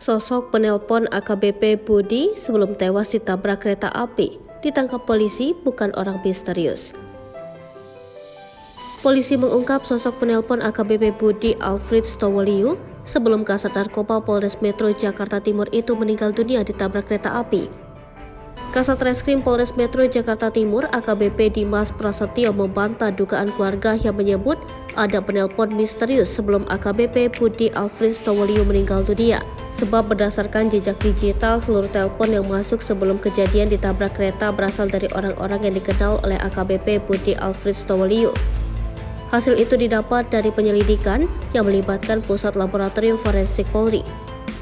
Sosok penelpon AKBP Budi sebelum tewas ditabrak kereta api ditangkap polisi bukan orang misterius. Polisi mengungkap sosok penelpon AKBP Budi Alfred Stowoliu sebelum Kasat Narkoba Polres Metro Jakarta Timur itu meninggal dunia ditabrak kereta api. Kasat Reskrim Polres Metro Jakarta Timur AKBP Dimas Prasetyo membantah dugaan keluarga yang menyebut ada penelpon misterius sebelum AKBP Budi Alfred Stowoliu meninggal dunia. Sebab berdasarkan jejak digital, seluruh telepon yang masuk sebelum kejadian ditabrak kereta berasal dari orang-orang yang dikenal oleh AKBP Budi Alfred Stowoliu. Hasil itu didapat dari penyelidikan yang melibatkan Pusat Laboratorium Forensik Polri.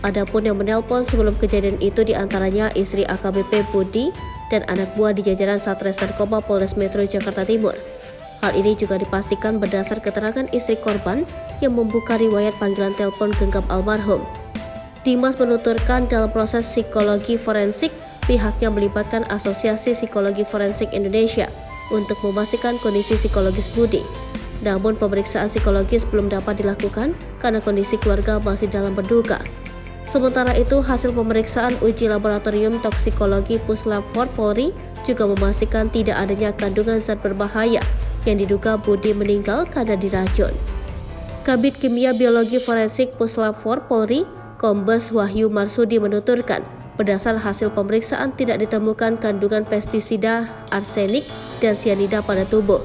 Adapun yang menelpon sebelum kejadian itu diantaranya istri AKBP Budi dan anak buah di jajaran Satres Narkoba Polres Metro Jakarta Timur. Hal ini juga dipastikan berdasar keterangan istri korban yang membuka riwayat panggilan telepon genggam almarhum. Dimas menuturkan dalam proses psikologi forensik, pihaknya melibatkan Asosiasi Psikologi Forensik Indonesia untuk memastikan kondisi psikologis Budi. Namun pemeriksaan psikologis belum dapat dilakukan karena kondisi keluarga masih dalam berduka. Sementara itu, hasil pemeriksaan uji laboratorium toksikologi Puslap 4 Polri juga memastikan tidak adanya kandungan zat berbahaya yang diduga Budi meninggal karena diracun. Kabid Kimia Biologi Forensik Puslap 4 Polri, Kombes Wahyu Marsudi menuturkan, berdasar hasil pemeriksaan tidak ditemukan kandungan pestisida, arsenik, dan sianida pada tubuh.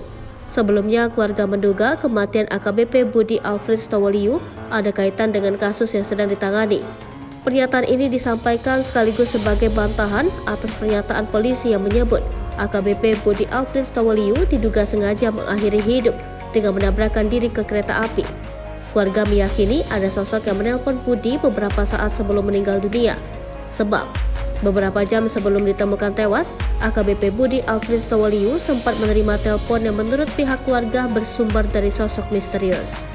Sebelumnya, keluarga menduga kematian AKBP Budi Alfred Stowoliu ada kaitan dengan kasus yang sedang ditangani. Pernyataan ini disampaikan sekaligus sebagai bantahan atas pernyataan polisi yang menyebut AKBP Budi Alfred Stowoliu diduga sengaja mengakhiri hidup dengan menabrakkan diri ke kereta api. Keluarga meyakini ada sosok yang menelpon Budi beberapa saat sebelum meninggal dunia. Sebab, beberapa jam sebelum ditemukan tewas, AKBP Budi Alfred Stowoliu sempat menerima telepon yang menurut pihak keluarga bersumber dari sosok misterius.